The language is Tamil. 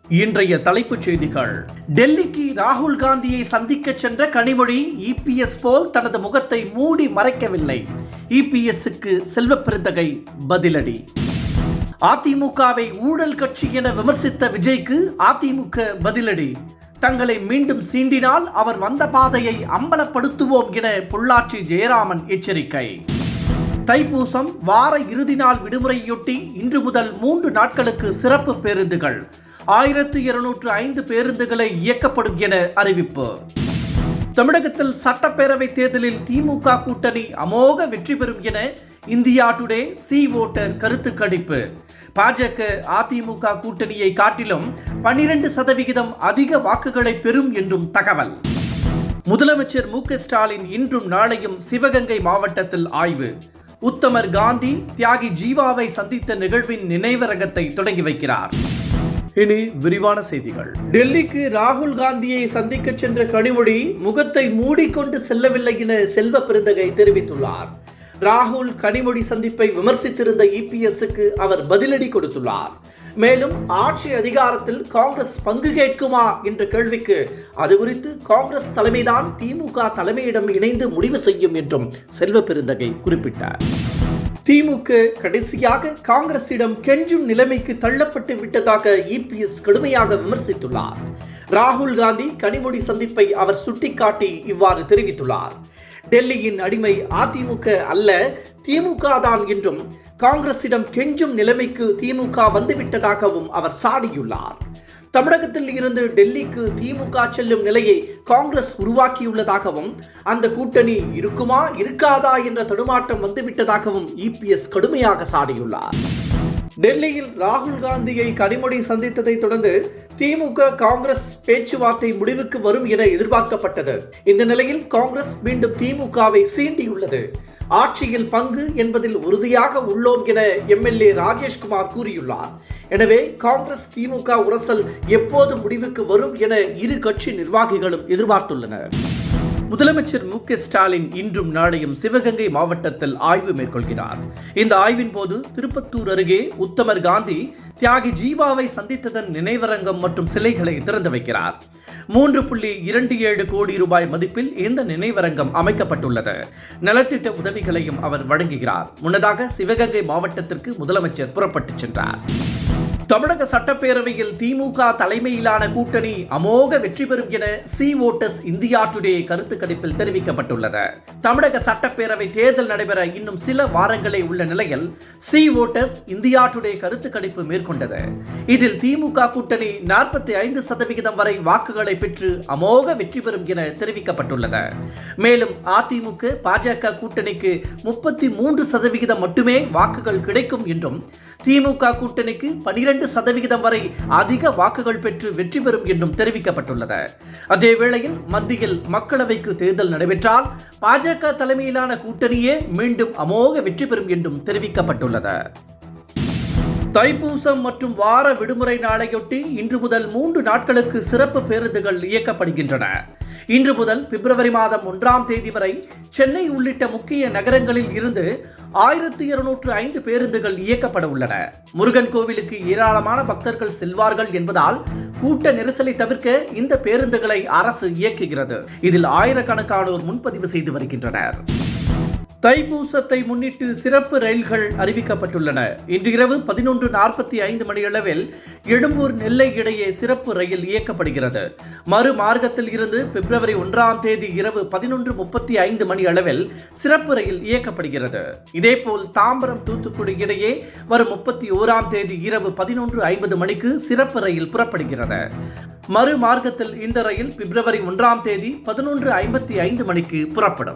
இன்றைய தலைப்புச் செய்திகள். டெல்லிக்கு ராகுல் காந்தியை சந்திக்க சென்ற கனிமொழி இபிஎஸ் போல் தனது முகத்தை மூடி மறைக்கவில்லை. இபிஎஸ்க்கு செல்வ பெருந்தகை பதிலடி. அதிமுகவை ஊழல் கட்சி என விமர்சித்த விஜய்க்கு அதிமுக பதிலடி. தங்களை மீண்டும் சீண்டினால் அவர் வந்த பாதையை அம்பலப்படுத்துவோம் என பொள்ளாச்சி ஜெயராமன் எச்சரிக்கை. தைப்பூசம் வார இறுதி நாள் விடுமுறையொட்டி இன்று முதல் 3 நாட்களுக்கு சிறப்பு பேருந்துகள் 1205 பேருந்துகளை இயக்கப்படும் என அறிவிப்பு. தமிழகத்தில் சட்டப்பேரவை தேர்தலில் திமுக கூட்டணி அமோக வெற்றி பெறும் என இந்தியா டுடே சி ஓட்டர் கருத்து கணிப்பு. பாஜக அதிமுக கூட்டணியை காட்டிலும் 12% அதிக வாக்குகளை பெறும் என்றும் தகவல். முதலமைச்சர் மு.க. ஸ்டாலின் இன்றும் நாளையும் சிவகங்கை மாவட்டத்தில் ஆய்வு. உத்தமர் காந்தி தியாகி ஜீவாவை சந்தித்த நிகழ்வின் நினைவரங்கத்தை தொடங்கி வைக்கிறார். இனி விரிவான செய்திகள். டெல்லிக்கு ராகுல் காந்தியை சந்திக்க சென்ற கனிமொழி முகத்தை மூடிக்கொண்டு செல்லவில்லை என செல்வ பெருந்தகை தெரிவித்துள்ளார். ராகுல் கனிமொழி சந்திப்பை விமர்சித்திருந்த இபிஎஸ்க்கு அவர் பதிலடி கொடுத்துள்ளார். மேலும் ஆட்சி அதிகாரத்தில் காங்கிரஸ் பங்கு கேட்குமா என்ற கேள்விக்கு அது குறித்து காங்கிரஸ் தலைமைதான் திமுக தலைமையிடம் இணைந்து முடிவு செய்யும் என்றும் செல்வ பெருந்தகை குறிப்பிட்டார். திமுக கடைசியாக காங்கிரசிடம் கெஞ்சும் நிலைமைக்கு தள்ளப்பட்டு விட்டதாக இபிஎஸ் கடுமையாக விமர்சித்துள்ளார். ராகுல் காந்தி கனிமொழி சந்திப்பை அவர் சுட்டிக்காட்டி இவ்வாறு தெரிவித்துள்ளார். டெல்லியின் அடிமை அதிமுக அல்ல திமுக தான் என்றும் காங்கிரசிடம் கெஞ்சும் நிலைமைக்கு திமுக வந்துவிட்டதாகவும் அவர் சாடியுள்ளார். தமிழகத்தில் இருந்து டெல்லிக்கு திமுக செல்லும் நிலையை காங்கிரஸ் உருவாக்கியுள்ளதாகவும் அந்த கூட்டணி இருக்குமா இருக்காதா என்ற தடுமாற்றம் வந்துவிட்டதாகவும் இபிஎஸ் கடுமையாக சாடியுள்ளார். டெல்லியில் ராகுல் காந்தியை கனிமொழி சந்தித்ததை தொடர்ந்து திமுக காங்கிரஸ் பேச்சுவார்த்தை முடிவுக்கு வரும் என எதிர்பார்க்கப்பட்டது. இந்த நிலையில் காங்கிரஸ் மீண்டும் திமுகவை சீண்டியுள்ளது. ஆட்சியில் பங்கு என்பதில் உறுதியாக உள்ளோம் என எம்எல்ஏ ராஜேஷ்குமார் கூறியுள்ளார். எனவே காங்கிரஸ் திமுக உரசல் எப்போது முடிவுக்கு வரும் என இரு கட்சி நிர்வாகிகளும் எதிர்பார்த்துள்ளனர். முதலமைச்சர் மு.க. ஸ்டாலின் இன்றும் நாளையும் சிவகங்கை மாவட்டத்தில் ஆய்வு மேற்கொள்கிறார். இந்த ஆய்வின் போது திருப்பத்தூர் அருகே உத்தமர் காந்தி தியாகி ஜீவாவை சந்தித்ததன் நினைவரங்கம் மற்றும் சிலைகளை திறந்து வைக்கிறார். 3.27 கோடி ரூபாய் மதிப்பில் இந்த நினைவரங்கம் அமைக்கப்பட்டுள்ளது. நலத்திட்ட உதவிகளையும் அவர் வழங்குகிறார். முன்னதாக சிவகங்கை மாவட்டத்திற்கு முதலமைச்சர் புறப்பட்டுச் சென்றார். தமிழக சட்டப்பேரவையில் திமுக தலைமையிலான கூட்டணி அமோக வெற்றி பெறும் என சி ஓட்டர்ஸ் இந்தியா டுடே கருத்து கணிப்பில் தெரிவிக்கப்பட்டுள்ளது. தமிழக சட்டப்பேரவை தேர்தல் நடைபெற இன்னும் சில வாரங்களே உள்ள நிலையில் சி ஓட்டர்ஸ் இந்தியா டுடே கருத்து கணிப்பு மேற்கொண்டது. இதில் திமுக கூட்டணி 45% வரை வாக்குகளை பெற்று அமோக வெற்றி பெறும் என தெரிவிக்கப்பட்டுள்ளது. மேலும் அதிமுக பாஜக கூட்டணிக்கு 33% மட்டுமே வாக்குகள் கிடைக்கும் என்றும் திமுக கூட்டணிக்கு 12% வரை அதிக வாக்குகள் பெற்று வெற்றி பெறும் என்றும் தெரிவிக்கப்பட்டுள்ளது. அதேவேளையில் மத்தியில் மக்களவைக்கு தேர்தல் நடைபெற்றால் பாஜக தலைமையிலான கூட்டணியே மீண்டும் அமோக வெற்றி பெறும் என்றும் தெரிவிக்கப்பட்டுள்ளது. தைப்பூசம் மற்றும் வார விடுமுறை நாளையொட்டி இன்று முதல் 3 நாட்களுக்கு சிறப்பு பேருந்துகள் இயக்கப்படுகின்றன. இன்று முதல் பிப்ரவரி மாதம் 1ஆம் தேதி வரை சென்னை உள்ளிட்ட முக்கிய நகரங்களில் இருந்து 1205 பேருந்துகள் இயக்கப்பட உள்ளன. முருகன் கோவிலுக்கு ஏராளமான பக்தர்கள் செல்வார்கள் என்பதால் கூட்ட நெரிசலை தவிர்க்க இந்த பேருந்துகளை அரசு இயக்குகிறது. இதில் ஆயிரக்கணக்கானோர் முன்பதிவு செய்து வருகின்றனர். தைப்பூசத்தை முன்னிட்டு சிறப்பு ரயில்கள் அறிவிக்கப்பட்டுள்ளன. இன்று இரவு 11:45 மணியளவில் எழும்பூர் நெல்லை இடையே சிறப்பு ரயில் இயக்கப்படுகிறது. மறு மார்க்கத்தில் இருந்து பிப்ரவரி 1ஆம் தேதி இரவு 11:35 மணி அளவில் சிறப்பு ரயில் இயக்கப்படுகிறது. இதேபோல் தாம்பரம் தூத்துக்குடி இடையே வரும் 31ஆம் தேதி இரவு 11:50 மணிக்கு சிறப்பு ரயில் புறப்படுகிறது. மறு மார்க்கத்தில் இந்த ரயில் பிப்ரவரி 1ஆம் தேதி 11:55 மணிக்கு புறப்படும்.